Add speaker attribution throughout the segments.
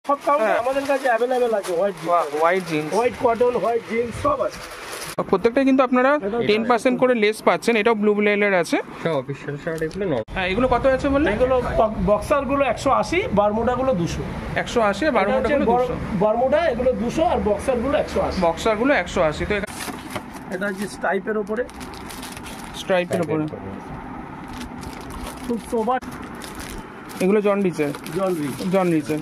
Speaker 1: সব কাউন্টার আমাদের কাছে अवेलेबल আছে।
Speaker 2: White jeans,
Speaker 1: white cotton, white jeans সব আছে।
Speaker 2: প্রত্যেকটাই কিন্তু আপনারা 10% করে লেস পাচ্ছেন। এটাও ব্লু লেয়ারের আছে।
Speaker 3: সব অফিশিয়াল শার্ট এগুলো নরমাল।
Speaker 2: হ্যাঁ, এগুলো কত আছে বললেন?
Speaker 1: এগুলো বক্সার গুলো 180, বারমুডা গুলো 200।
Speaker 2: 180 আর বারমুডা গুলো 200।
Speaker 1: বারমুডা এগুলো 200 আর বক্সার গুলো 180।
Speaker 2: বক্সার গুলো 180। তো
Speaker 1: এটা যে স্ট্রাইপের উপরে,
Speaker 2: স্ট্রাইপের উপরে
Speaker 1: খুব সোবার।
Speaker 2: এগুলো জন্ডিসের, জন্ডিসের।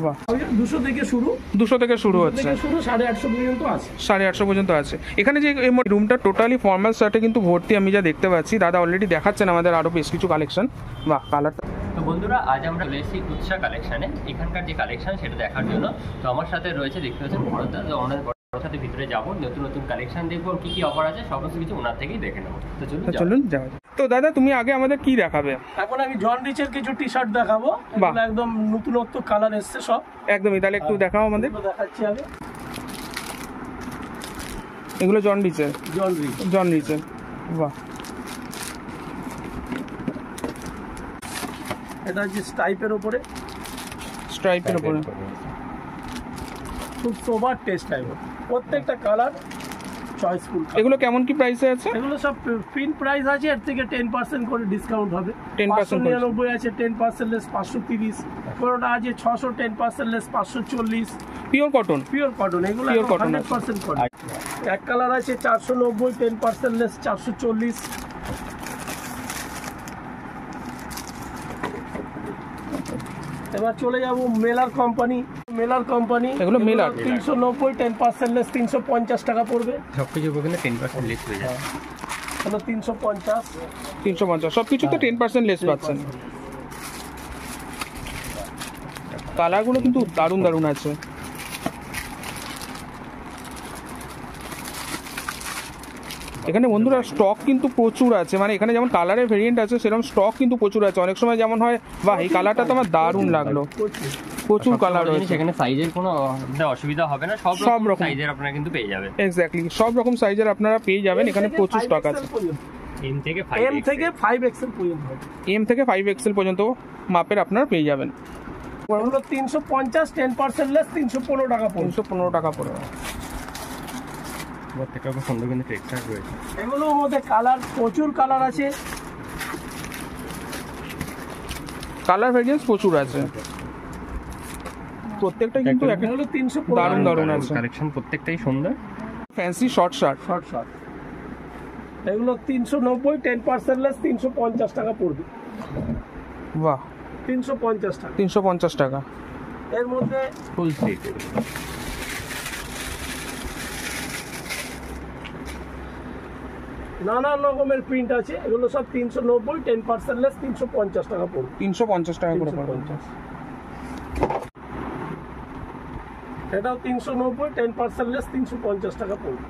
Speaker 2: বাহ,
Speaker 1: 200 থেকে শুরু,
Speaker 2: 200 থেকে শুরু হচ্ছে,
Speaker 1: 850 পর্যন্ত আছে,
Speaker 2: 850 পর্যন্ত আছে। এখানে যে রুমটা টোটালি ফর্মাল শার্টে কিন্তু ভর্তি, আমি যা দেখতে পাচ্ছি। দাদা অলরেডি দেখাচ্ছেন আমাদের আরো বেশ কিছু কালেকশন। বাহ, কালারটা।
Speaker 3: তো বন্ধুরা, আজ আমরা চলে এসেছি উৎসা কালেকশনে। এখানকার যে কালেকশন সেটা দেখার জন্য। তো আমার সাথে রয়েছে, দেখতে পাচ্ছেন ভরতদা। তো আমরা ওনার সাথে ভিতরে যাবো, নতুন নতুন কালেকশন দেখবো, কি কি অফার আছে সমস্ত কিছু ওনার থেকেই দেখে নেবো। তো চলুন যাওয়া যাক।
Speaker 2: তো দাদা, তুমি আগে আমাদের কি দেখাবে?
Speaker 1: এখন আমি জন রিচের কিছু টি শার্ট দেখাবো। একদম নতুনত্ব কালার এসছে সব।
Speaker 2: একদমই, তাহলে একটু দেখাও আমাদের।
Speaker 1: দেখাচ্ছি আমি।
Speaker 2: এগুলো জন্ডিসের, জন্ডিসের। বাহ,
Speaker 1: এটা যে স্ট্রাইপের উপরে,
Speaker 2: স্ট্রাইপের উপরে
Speaker 1: খুব সোবার টেস্ট টাইপের, প্রত্যেকটা কালার চয়েসফুল।
Speaker 2: এগুলো কেমন কি প্রাইসে আছে?
Speaker 1: এগুলো সব পিন প্রাইস আছে, এর থেকে 10% করে ডিসকাউন্ট হবে।
Speaker 2: 10%
Speaker 1: 599 আছে, 10% লেস 530। কোনটা আছে 600, 10% less 540।
Speaker 2: Pure cotton,
Speaker 1: pure cotton, এগুলো 100% কটন। এক কালার আছে 490, 10% লেস 440। এবার চলে যাব মেলার কোম্পানি।
Speaker 2: এগুলো মেলার
Speaker 1: 390, 10% লেস 350 টাকা পড়বে।
Speaker 3: সবকিছু ওখানে 10% লেস হয়ে যায়।
Speaker 1: হলো 350,
Speaker 2: 350 সবকিছুতে 10% লেস পাচ্ছেন। কালারগুলো কিন্তু দারুণ দারুণ আছে। এখানে বন্ধুরা স্টক কিন্তু প্রচুর আছে, মানে এখানে যেমন কালারের ভেরিয়েন্ট আছে সেরকম স্টক কিন্তু প্রচুর আছে। অনেক সময় যেমন হয়, বাহ এই কালারটা তো আমার দারুণ লাগলো, প্রচুর কালার রয়েছে।
Speaker 3: এখানে সাইজের কোনো অসুবিধা হবে না, সব রকম সাইজের আপনারা কিন্তু পেয়ে যাবেন।
Speaker 2: এক্স্যাক্টলি, সব রকম সাইজের আপনারা পেয়ে যাবেন। এখানে প্রচুর স্টক আছে।
Speaker 1: এম থেকে 5XL পর্যন্ত,
Speaker 2: এম থেকে 5XL পর্যন্ত মাপের আপনারা পেয়ে যাবেন।
Speaker 1: এগুলো 350, 10% লেস 315 টাকা পড়বে।
Speaker 2: 315 টাকা পড়বে।
Speaker 3: প্রত্যেকটা খুব সুন্দর কিন্তু টেক্সচার রয়েছে।
Speaker 1: এগুলোর মধ্যে কালার, প্রচুর কালার আছে,
Speaker 2: কালার ভেরিয়েন্স প্রচুর আছে। প্রত্যেকটা কিন্তু
Speaker 1: এগুলো 315
Speaker 2: দারুণ দারুণ আছে
Speaker 3: কালেকশন, প্রত্যেকটাই সুন্দর।
Speaker 2: ফ্যান্সি শর্ট শার্ট,
Speaker 1: এগুলো 390, 10% লেস 350 টাকা পড়বে।
Speaker 2: বাহ,
Speaker 1: 350 টাকা,
Speaker 2: 350 টাকা।
Speaker 1: এর মধ্যে
Speaker 3: ফুল স্লিভ,
Speaker 1: নানান রকমের প্রিন্ট আছে। এগুলো সব 390, 10% লেস 350 টাকা পড়বে।
Speaker 2: 350 টাকা করে পড়বে।
Speaker 1: এটাও 390, 10% লেস 350 টাকা পড়বে।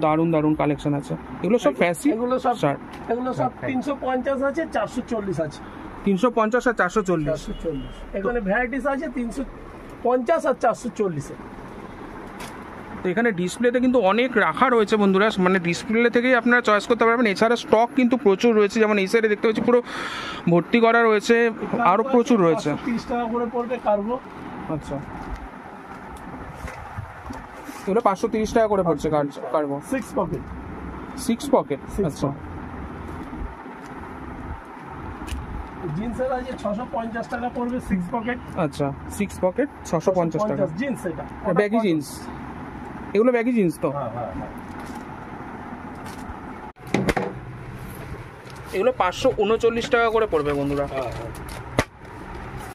Speaker 2: দারুণ দারুণ কালেকশন আছে। এগুলো সব ফ্যান্সি,
Speaker 1: এগুলো সব
Speaker 2: শার্ট।
Speaker 1: এগুলো সব 350 আছে, 440 আছে।
Speaker 2: 350 আর 440।
Speaker 1: এখানে ভ্যারাইটিস আছে 350 আর 440 এর।
Speaker 2: তো এখানে ডিসপ্লেতে কিন্তু অনেক রাখা রয়েছে বন্ধুরা, মানে ডিসপ্লে থেকেই আপনারা চয়েস করতে পারবেন। এছাড়া স্টক কিন্তু প্রচুর রয়েছে, যেমন এই সাইডে দেখতে পাচ্ছি পুরো ভর্তি করা রয়েছে, আরও প্রচুর রয়েছে।
Speaker 1: 30 টাকা করে পড়বে কার্গো।
Speaker 2: আচ্ছা, এগুলো 530 টাকা করে পড়ছে কার্গো।
Speaker 1: 6 pocket,
Speaker 2: 6 pocket. আচ্ছা,
Speaker 1: জিন্সের আছে 650 টাকা পড়বে 6 পকেট।
Speaker 2: আচ্ছা 6 পকেট 650 টাকা।
Speaker 1: জিন্স, এটা
Speaker 2: ব্যাগি জিন্স, এগুলো ব্যাগি জিন্স তো। এগুলো 539 টাকা করে পড়বে বন্ধুরা।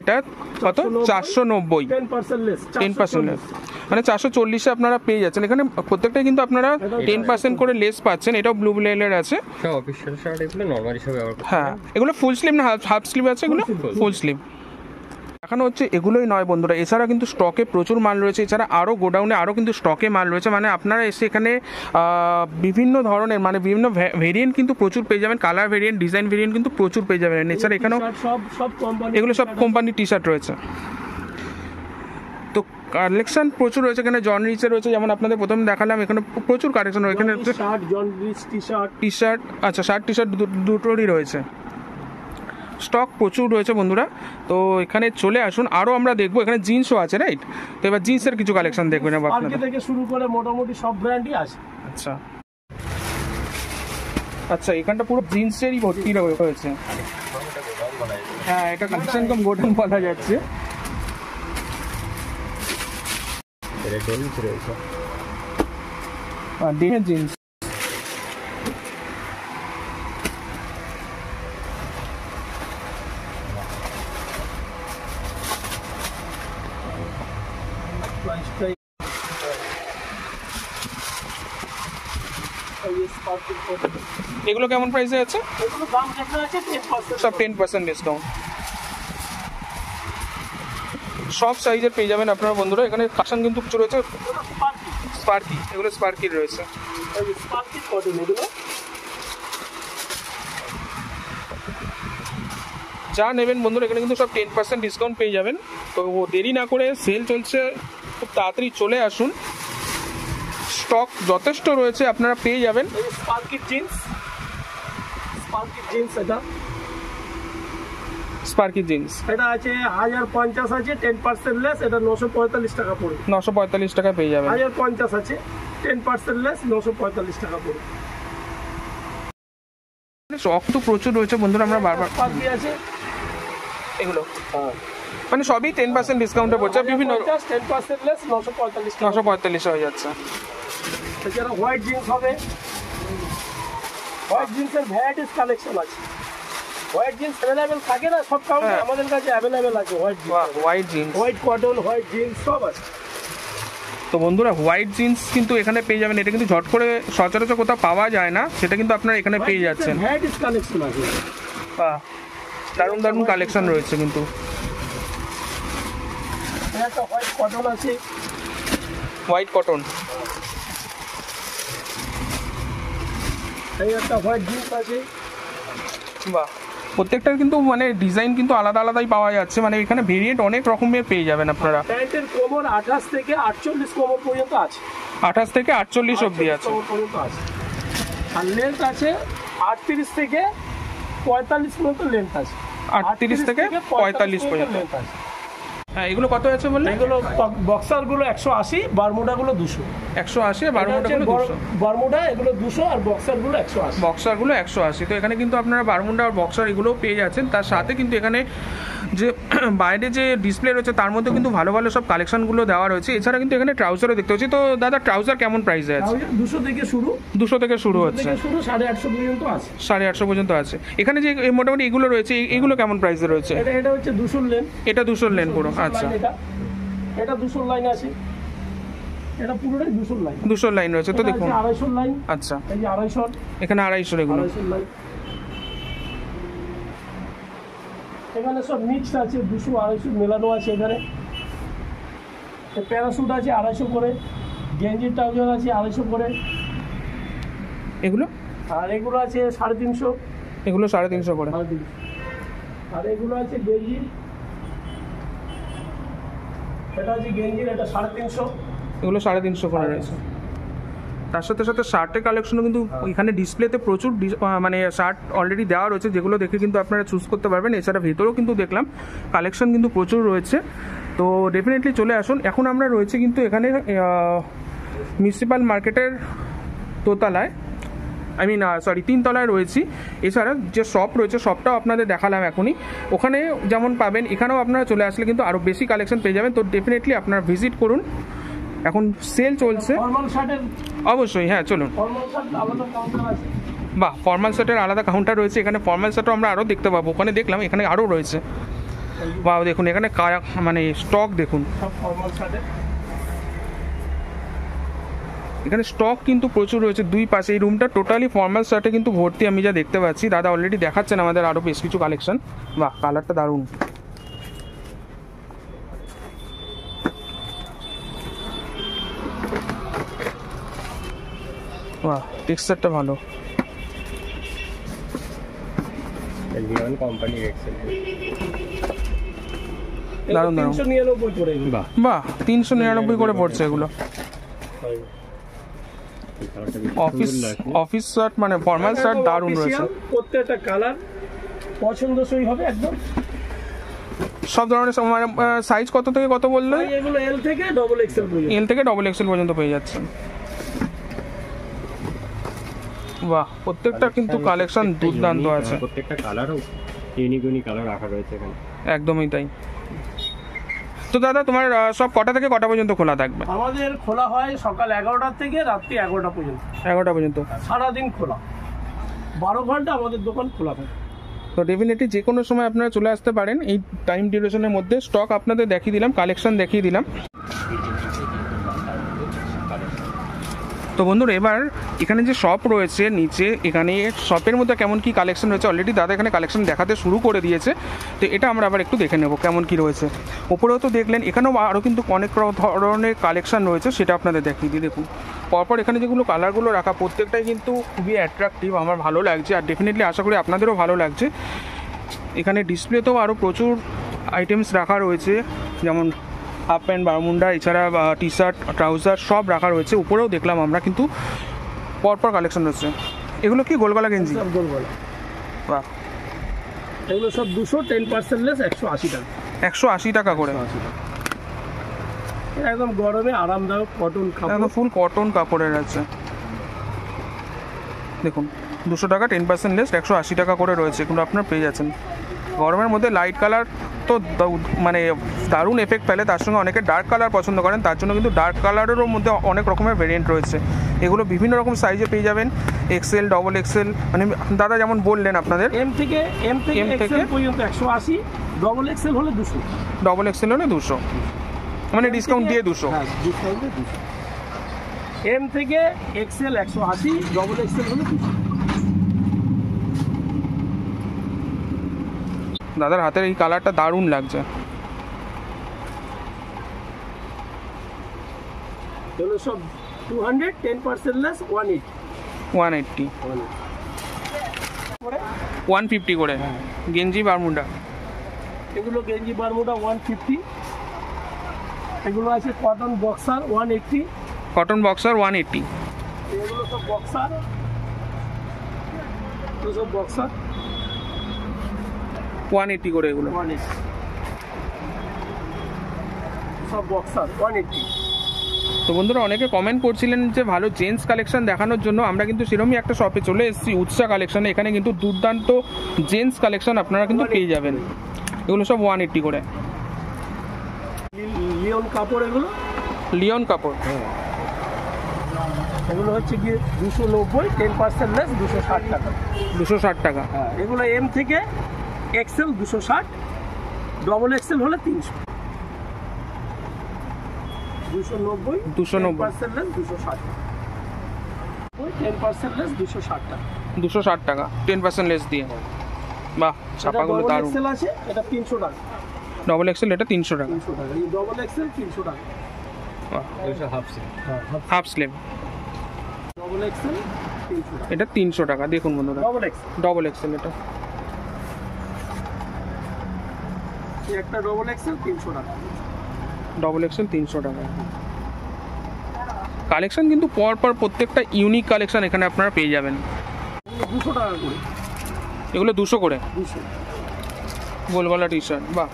Speaker 2: এটা কত? 490,
Speaker 1: 10% লেস,
Speaker 2: 10% লেস, মানে 440 এ আপনারা পেয়ে যাচ্ছেন। এখানে প্রত্যেকটাই কিন্তু আপনারা 10% করে লেস পাচ্ছেন। এটাও ব্লু লেয়ারের আছে।
Speaker 3: সব অফিশিয়াল শার্ট এগুলো নরমাল হিসেবে ব্যবহার করতে।
Speaker 2: হ্যাঁ, এগুলো ফুল স্লিভ না হাফ স্লিভ আছে? এগুলো ফুল স্লিভ। এখানে হচ্ছে এগুলোই নয় বন্ধুরা, এছাড়া কিন্তু স্টকে প্রচুর মাল রয়েছে। এছাড়া আরও গোডাউনে আরও কিন্তু স্টকে মাল রয়েছে, মানে আপনারা এসে এখানে বিভিন্ন ধরনের, মানে বিভিন্ন ভেরিয়েন্ট কিন্তু প্রচুর পেয়ে যাবেন। কালার ভেরিয়েন্ট, ডিজাইন ভেরিয়েন্ট কিন্তু প্রচুর পেয়ে যাবেন। এছাড়া এখানেও
Speaker 1: সব কোম্পানি,
Speaker 2: এগুলো সব কোম্পানির টি শার্ট রয়েছে। তো কালেকশন প্রচুর রয়েছে। এখানে জন রিচের রয়েছে, যেমন আপনাদের প্রথমে দেখালাম। এখানে প্রচুর কালেকশন রয়েছে। এখানে
Speaker 1: shirt, John Rich T shirt,
Speaker 2: T shirt, আচ্ছা শার্ট টি শার্ট দুটোরই রয়েছে। স্টক প্রচুর রয়েছে বন্ধুরা। তো এখানে চলে আসুন, আরও আমরা দেখবো এখানে জিন্সও আছে, রাইট? তো এবার জিন্সের কিছু কালেকশন দেখবেন
Speaker 1: পার্কে থেকে শুরু করে মোটামুটি সব ব্র্যান্ডই আছে।
Speaker 2: আচ্ছা আচ্ছা, এখানটা পুরো জিন্সেরই ভর্তি হয়েছে। হ্যাঁ, এটা কালেকশন কম গোডাউন বলা যাচ্ছে। ডেনিম জিন্স, এগুলো কেমন প্রাইসে আছে?
Speaker 1: এগুলো দাম যেটা আছে 10%,
Speaker 2: সব 10% ডিসকাউন্ট। সব সাইজের পেয়ে যাবেন আপনারা বন্ধুরা। এখানে কালেকশন কিন্তু কিছু রয়েছে। স্পার্কি, এগুলো স্পার্কির রয়েছে।
Speaker 1: স্পার্কি কটন এগুলো
Speaker 2: যা নেবেন বন্ধুরা এখানে কিন্তু সব 10% ডিসকাউন্ট পেয়ে যাবেন। তো দেরি না করে, সেল চলছে, খুব তাড়াতাড়ি চলে আসুন, স্টক যথেষ্ট রয়েছে, আপনারা পেয়ে যাবেন।
Speaker 1: স্পার্কি জিন্স, এটা
Speaker 2: স্পার্কি জিন্স
Speaker 1: এটা আছে 1050 আছে, 10% লেস, এটা 945 টাকা পড়বে।
Speaker 2: 945 টাকা পেয়ে যাবেন।
Speaker 1: 1050 আছে, 10% লেস, 945 টাকা পড়বে।
Speaker 2: স্টক তো প্রচুর রয়েছে বন্ধুরা, আমরা বারবার
Speaker 1: স্পার্কি আছে
Speaker 2: এগুলো মানে সবই 10% ডিসকাউন্টে পড়ছে। বিভিন্ন
Speaker 1: 10% লেস, 945 টাকা।
Speaker 2: 945 হয়ে যাচ্ছে।
Speaker 1: এছাড়া হোয়াইট জিন্স হবে, হোয়াইট জিন্সের ভ্যারাইটিস কালেকশন আছে। হোয়াইট জিন্স অ্যাভেলেবেল থাকে না সব কাউন্টারে, আমাদের কাছে অ্যাভেলেবেল আছে white jeans.
Speaker 2: White jeans,
Speaker 1: white cotton, white jeans সব আছে।
Speaker 2: তো বন্ধুরা হোয়াইট জিন্স কিন্তু এখানে পেয়ে যাবেন। এটা কিন্তু ঝট করে সচরাচর কোথাও পাওয়া যায় না, সেটা কিন্তু আপনারা এখানে পেয়ে যাচ্ছেন।
Speaker 1: ভ্যারাইটিস কালেকশন আছে,
Speaker 2: দারুণ দারুণ কালেকশন রয়েছে কিন্তু।
Speaker 1: একটা হোয়াইট কটন আছে,
Speaker 2: হোয়াইট কটন,
Speaker 1: এই একটা হোয়াইট জিন্স আছে।
Speaker 2: বাহ, প্রত্যেকটার কিন্তু মানে ডিজাইন কিন্তু আলাদা আলাদাই পাওয়া যাচ্ছে। মানে এখানে ভেরিয়েন্ট অনেক রকমের পেয়ে যাবেন আপনারা।
Speaker 1: প্যান্টের কোমর 28 থেকে 48 কোমর পর্যন্ত আছে,
Speaker 2: 28 থেকে 48 অবধি আছে।
Speaker 1: কোমর পর্যন্ত আছে। আর লেন্থ আছে 38 থেকে 45 পর্যন্ত লেন্থ আছে।
Speaker 2: 38 থেকে 45 পর্যন্ত।
Speaker 1: লেন্থ আছে।
Speaker 2: হ্যাঁ, এগুলো কত আছে বললেন?
Speaker 1: এগুলো বক্সারগুলো 180, বারমুডাগুলো 200।
Speaker 2: 180, বারমুন্ডাগুলো 200।
Speaker 1: বারমুডা এগুলো 200 আর বক্সারগুলো 180।
Speaker 2: বক্সারগুলো 180। তো এখানে কিন্তু আপনারা বারমুন্ডা আর বক্সার এগুলোও পেয়ে যাচ্ছেন। তার সাথে কিন্তু এখানে যে বাইরে যে ডিসপ্লে রয়েছে তার মধ্যে কিন্তু ভালো ভালো সব কালেকশনগুলো দেওয়া রয়েছে। এছাড়া কিন্তু এখানে ট্রাউজারও দেখতে পাচ্ছি। তো দাদা ট্রাউজার কেমন প্রাইসে আছে?
Speaker 1: 200 থেকে শুরু,
Speaker 2: 200 থেকে শুরু হচ্ছে,
Speaker 1: 850 পর্যন্ত আছে।
Speaker 2: 850 পর্যন্ত আছে। এখানে যে মোটামুটি এগুলো রয়েছে, এগুলো কেমন প্রাইসে রয়েছে?
Speaker 1: এটা হচ্ছে 200 লেন,
Speaker 2: এটা 200 লেন পুরো। আচ্ছা,
Speaker 1: এটা 200 লাইন আছে, এটা পুরোটাই 200 লাইন।
Speaker 2: 200 লাইন রয়েছে। তো দেখুন
Speaker 1: 250 লাইন।
Speaker 2: আচ্ছা,
Speaker 1: এই যে 250,
Speaker 2: এখানে 250 এগুলো।
Speaker 1: 250 লাইন। এখানে সব মিক্স আছে, 200 250 মেলানো আছে। এখানে প্যারাশুট আছে 250 করে, গেঞ্জি ট্রাউজার আছে 250 করে,
Speaker 2: এগুলো
Speaker 1: আর এগুলো আছে 350,
Speaker 2: এগুলো 350 করে।
Speaker 1: আর এগুলো আছে গেঞ্জি, এটা আছে গেঞ্জির, এটা 350,
Speaker 2: এগুলো 350 করে রয়েছে। তার সাথে সাথে শার্টের কালেকশনও কিন্তু এখানে ডিসপ্লেতে প্রচুর মানে শার্ট অলরেডি দেওয়া রয়েছে, যেগুলো দেখে কিন্তু আপনারা চুজ করতে পারবেন। এছাড়া ভেতরেও কিন্তু দেখলাম কালেকশন কিন্তু প্রচুর রয়েছে। তো ডেফিনেটলি চলে আসুন। এখন আমরা রয়েছে কিন্তু এখানে মিউনিসিপ্যাল মার্কেটের দোতলায়, সরি 3 তলায় রয়েছি। এছাড়া যে শপ রয়েছে শপটাও আপনাদের দেখালাম এখনই। ওখানে যেমন পাবেন এখানেও আপনারা চলে আসলে কিন্তু আরও বেশি কালেকশন পেয়ে যাবেন। তো ডেফিনেটলি আপনারা ভিজিট করুন, এখন সেল চলছে।
Speaker 1: ফর্মাল শার্টের,
Speaker 2: অবশ্যই, হ্যাঁ চলুন।
Speaker 1: ফর্মাল শার্ট আলাদা কাউন্টার আছে।
Speaker 2: বাহ, ফর্মাল সেটের আলাদা কাউন্টার রয়েছে। এখানে ফর্মাল সেটও আমরা আরও দেখতে পাবো। ওখানে দেখলাম, এখানে আরও রয়েছে। বাহ, দেখুন এখানে মানে স্টক দেখুন,
Speaker 1: সব ফর্মাল শার্টের।
Speaker 2: এখানে স্টক কিন্তু প্রচুর রয়েছে দুই পাশে। এই রুমটা টোটালি ফর্মাল শার্টে কিন্তু ভর্তি, আমি যা দেখতে পাচ্ছি। দাদা অলরেডি দেখাচ্ছেন আমাদের আরও বেশ কিছু কালেকশন। বাহ, কালারটা দারুণ। বাহ, টেক্সচারটা ভালো।
Speaker 3: কোম্পানি
Speaker 2: দারুণ দারুণ।
Speaker 1: 399 করে।
Speaker 2: বাহ, 399 করে পড়ছে এগুলো। অফিস শার্ট মানে ফর্মাল শার্ট দারুণ রয়েছে।
Speaker 1: প্রত্যেকটা কালার পছন্দসই হবে একদম।
Speaker 2: সব ধরনের সাইজ কত থেকে কত বললে?
Speaker 1: এগুলো এল থেকে ডবল এক্সেল পর্যন্ত।
Speaker 2: এল থেকে ডবল এক্সেল পর্যন্ত পেয়ে যাচ্ছেন। বাহ, প্রত্যেকটা কিন্তু কালেকশন দুর্দান্ত আছে।
Speaker 3: প্রত্যেকটা কালারও ইউনিক কালার রাখা রয়েছে এখানে।
Speaker 2: একদমই তাই। তো দাদা তোমার সব কটা থেকে কটা পর্যন্ত খোলা থাকবে?
Speaker 1: আমাদের খোলা হয় সকাল 11টা থেকে রাত্রি 11টা পর্যন্ত।
Speaker 2: 11টা পর্যন্ত
Speaker 1: সারাদিন খোলা, 12 ঘন্টা আমাদের দোকান খোলা থাকে।
Speaker 2: তো ডেফিনেটলি যে কোনো সময় আপনারা চলে আসতে পারেন। এই টাইম ডিউরেশনের মধ্যে স্টক আপনাদের দেখিয়ে দিলাম, কালেকশন দেখিয়ে দিলাম। তো বন্ধুরা, এবার এখানে যে শপ রয়েছে নিচে, এখানে শপের মধ্যে কেমন কি কালেকশন রয়েছে অলরেডি দাদা এখানে কালেকশন দেখাতে শুরু করে দিয়েছে। তো এটা আমরা আবার একটু দেখে নেব কেমন কি রয়েছে। ওপরেও তো দেখলেন, এখানেও আরও কিন্তু অনেক ধরনের কালেকশন রয়েছে, সেটা আপনাদের দেখিয়ে দিই। দেখুন পরপর এখানে যেগুলো কালারগুলো রাখা প্রত্যেকটাই কিন্তু খুবই অ্যাট্রাকটিভ, আমার ভালো লাগছে, আর ডেফিনেটলি আশা করি আপনাদেরও ভালো লাগছে। এখানে ডিসপ্লেতেও আরও প্রচুর আইটেমস রাখা রয়েছে, যেমন হাফ প্যান্ট, বারমুন্ডা, এছাড়া টি শার্ট, ট্রাউজার সব রাখা রয়েছে। উপরেও দেখলাম আমরা কিন্তু পরপর কালেকশন রয়েছে। এগুলো কি গোলগলা গেঞ্জি?
Speaker 1: সব গোলগলা।
Speaker 2: বাহ,
Speaker 1: এগুলো সব 200, 10% লেস, 180 টাকা।
Speaker 2: 180 টাকা করে।
Speaker 1: একদম গরমে আরামদায়ক কটন কাপড়,
Speaker 2: একদম ফুল কটন কাপড়ের আছে। দেখুন 200 টাকা 10% লেস, 180 টাকা করে রয়েছে, কিন্তু আপনার পেয়ে যাচ্ছেন। গরমের মধ্যে লাইট কালার তো মানে দারুণ এফেক্ট ফেলে, তার সঙ্গে অনেকে ডার্ক কালার পছন্দ করেন, তার জন্য কিন্তু ডার্ক কালারেরও মধ্যে অনেক রকমের ভেরিয়েন্ট রয়েছে। এগুলো বিভিন্ন রকম সাইজে পেয়ে যাবেন, এক্সেল, ডবল এক্সেল, মানে দাদা যেমন বললেন আপনাদের
Speaker 1: এম থেকে এক্সেল পর্যন্ত 180, ডবল এক্সেল হলে 200।
Speaker 2: ডবল এক্সেল হলে 200, মানে ডিসকাউন্ট দিয়ে 200।
Speaker 1: হ্যাঁ, ডিসকাউন্ট দিয়ে 200। এম থেকে এক্সেল 180, ডবল এক্সেল হলে 200।
Speaker 2: দাদার হাতের এই কালারটা দারুণ লাগছে।
Speaker 1: এগুলো সব 200, 10% লেস, 180।
Speaker 2: 180, 150 করে গেঞ্জি বারমুন্ডা।
Speaker 1: এগুলো গেঞ্জি বারমুডা 150। এগুলো আছে কটন বক্সার 180।
Speaker 2: Cotton boxer 180।
Speaker 1: এগুলো সব বক্সার, এগুলো সব বক্সার
Speaker 2: 180 করে এগুলো।
Speaker 1: 180, সব বক্সার 180।
Speaker 2: তো বন্ধুরা, অনেকে কমেন্ট করছিলেন যে ভালো জেন্টস কালেকশন দেখানোর জন্য, আমরা কিন্তু সেরকমই একটা শপে চলে এসেছি, উৎসা কালেকশনে। এখানে কিন্তু দুর্দান্ত জেন্টস কালেকশন আপনারা কিন্তু পেয়ে যাবেন। এগুলো সব 180 করে।
Speaker 1: লিওন কাপড়, এগুলো
Speaker 2: লিওন কাপড়।
Speaker 1: এগুলো হচ্ছে গিয়ে 290, 10% লেস, 260 টাকা।
Speaker 2: 260 টাকা।
Speaker 1: এগুলো এম থেকে এক্সেল 260, ডবল এক্সেল হলে 300। 290, 10% লেস, 260 টাকা। 10% লেস, 260 টাকা।
Speaker 2: 260 টাকা 10% লেস দিয়ে। বাহ, ছাপাগুলো দারুণ।
Speaker 1: এক্সেল আছে, এটা 300 টাকা।
Speaker 2: ডবল এক্সেল এটা 300 টাকা।
Speaker 1: 300 টাকা। এই ডবল এক্সেল 300 টাকা।
Speaker 2: হাফ স্লিভ
Speaker 1: ডবল এক্সেল 300 টাকা।
Speaker 2: এটা 300 টাকা। দেখুন বন্ধুরা,
Speaker 1: ডবল এক্সেল,
Speaker 2: ডবল এক্সেল এটা
Speaker 1: একটা ডবল এক্সেল 300 টাকা।
Speaker 2: ডবল এক্সেল 300 টাকা। কালেকশন কিন্তু পরপর প্রত্যেকটা ইউনিক কালেকশন এখানে আপনারা পেয়ে যাবেন।
Speaker 1: 200 টাকা করে।
Speaker 2: এগুলো 200 করে
Speaker 1: 200
Speaker 2: গোলগলা টি শার্ট। বাহ,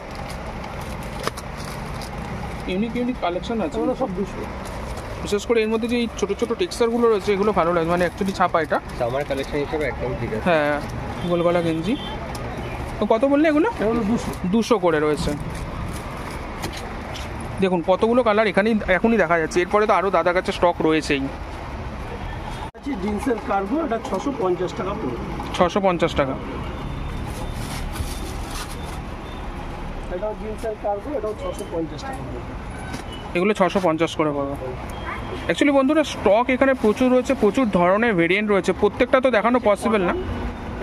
Speaker 2: ইউনিক কালেকশন আছে।
Speaker 1: এগুলো সব 200।
Speaker 2: বিশেষ করে এর মধ্যে যে এই ছোটো ছোটো টেক্সচারগুলো রয়েছে, এগুলো ভালো লাগে, মানে অ্যাকচুয়ালি ছাপা এটা।
Speaker 3: সামার কালেকশন হিসেবে একদম ঠিক আছে।
Speaker 2: হ্যাঁ, গোলগলা গেঞ্জি। তো কত বললে এগুলো?
Speaker 1: এগুলো 200।
Speaker 2: 200 করে রয়েছে। দেখুন কতগুলো কালার এখনই দেখা যাচ্ছে, এরপরে তো আরও দাদার কাছে স্টক রয়েছেই।
Speaker 1: আছে জিন্সের কার্গো, এটা 650 টাকা পড়বে।
Speaker 2: 650 টাকা।
Speaker 1: এটাও জিন্সের কার্গো, এটাও 650 টাকা পড়বে।
Speaker 2: এগুলো 650 করে পড়বে। অ্যাকচুয়ালি বন্ধুরা, স্টক এখানে প্রচুর রয়েছে, প্রচুর ধরনের ভেরিয়েন্ট রয়েছে, প্রত্যেকটা তো দেখানো পসিবল না।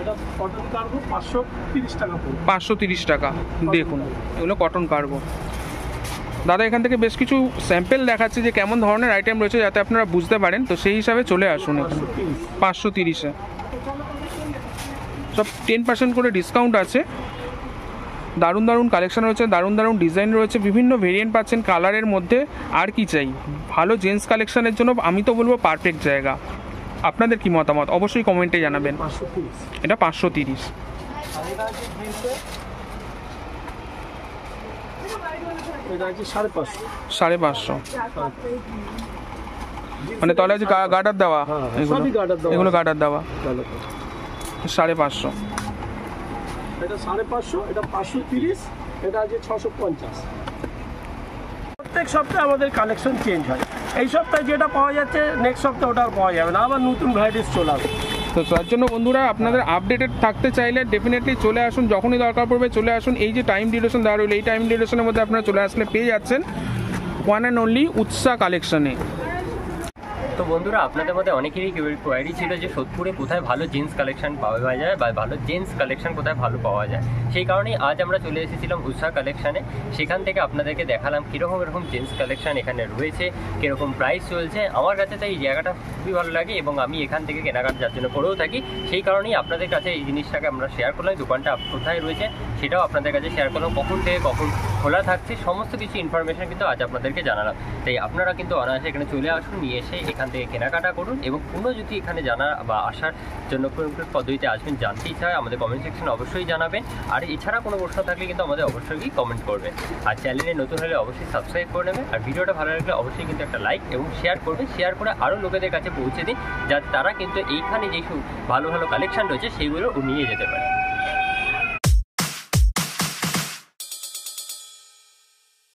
Speaker 1: এটা কটন কার্গো 530 টাকা পড়বে।
Speaker 2: 530 টাকা। দেখুন এগুলো কটন কার্গো। দাদা এখান থেকে বেশ কিছু স্যাম্পেল দেখাচ্ছে যে কেমন ধরনের আইটেম রয়েছে, যাতে আপনারা বুঝতে পারেন। তো সেই হিসাবে চলে আসুন এখানে। 530-এ সব 10% করে ডিসকাউন্ট আছে। দারুণ দারুণ কালেকশন রয়েছে, দারুণ দারুণ ডিজাইন রয়েছে, বিভিন্ন ভেরিয়েন্ট পাচ্ছেন কালারের মধ্যে। আর কি চাই? ভালো জেন্টস কালেকশনের জন্য আমি তো বলবো পারফেক্ট জায়গা। আপনাদের কি মতামত অবশ্যই কমেন্টে জানাবেন।
Speaker 1: 530।
Speaker 2: এটা 530।
Speaker 1: এটা আছে জিন্সের, এটা আছে 550।
Speaker 2: 550, মানে তলে আছে গার্ডার দেওয়া,
Speaker 1: হ্যাঁ,
Speaker 2: এগুলো
Speaker 1: সবই গার্ডার দেওয়া।
Speaker 2: এগুলো গার্ডার দেওয়া। 550,
Speaker 1: এটা 550, এটা 530, এটা আছে 650। প্রত্যেক সপ্তাহে আমাদের কালেকশন চেঞ্জ হয়। এই সপ্তাহে যেটা পাওয়া যাচ্ছে নেক্সট সপ্তাহে ওটা আর পাওয়া যাবে না, আবার নতুন ভ্যারাইটিস চলে আসবে।
Speaker 2: তো তার জন্য বন্ধুরা আপনাদের আপডেটেড থাকতে চাইলে ডেফিনেটলি চলে আসুন, যখনই দরকার পড়বে চলে আসুন। এই যে টাইম ডিউরেশন দেওয়া রইল, এই টাইম ডিউরেশনের মধ্যে আপনারা চলে আসলে পেয়ে যাচ্ছেন ওয়ান অ্যান্ড অনলি উৎসাহ কালেকশনে।
Speaker 3: তো বন্ধুরা, আপনাদের মধ্যে অনেকেরই কোয়ারি ছিল যে সোদপুরে কোথায় ভালো জিন্স কালেকশন পাওয়া যায় বা ভালো জেন্টস কালেকশন কোথায় ভালো পাওয়া যায়। সেই কারণেই আজ আমরা চলে এসেছিলাম উৎসাহ কালেকশানে। সেখান থেকে আপনাদেরকে দেখালাম কীরকম এরকম জেন্টস কালেকশন এখানে রয়েছে, কীরকম প্রাইস চলছে। আমার কাছে তো এই জায়গাটা খুবই ভালো লাগে এবং আমি এখান থেকে কেনাকাটা যার জন্য করেও থাকি। সেই কারণেই আপনাদের কাছে এই জিনিসটাকে আমরা শেয়ার করলাম। দোকানটা কোথায় রয়েছে সেটাও আপনাদের কাছে শেয়ার করলাম, কখন থেকে কখন খোলা থাকছে সমস্ত কিছু ইনফরমেশন কিন্তু আজ আপনাদেরকে জানালাম। তাই আপনারা কিন্তু অনায়াসে এখানে চলে আসুন, নিয়ে এসে এখান থেকে কেনাকাটা করুন। এবং কোনো যদি এখানে জানা বা আসার জন্য কোন পদ্ধতিতে আসবেন জানতে ইচ্ছা হয় আমাদের কমেন্ট সেকশনে অবশ্যই জানাবেন। আর এছাড়া কোনো প্রশ্ন থাকলে কিন্তু আমাদের অবশ্যই কমেন্ট করবেন। আর চ্যানেলে নতুন হলে অবশ্যই সাবস্ক্রাইব করে নেবেন। আর ভিডিওটা ভালো লাগলে অবশ্যই কিন্তু একটা লাইক এবং শেয়ার করবেন। শেয়ার করে আরও লোকেদের কাছে পৌঁছে দিন, যাতে তারা কিন্তু এইখানে যেই ভালো ভালো কালেকশন রয়েছে সেইগুলো নিয়ে যেতে পারে।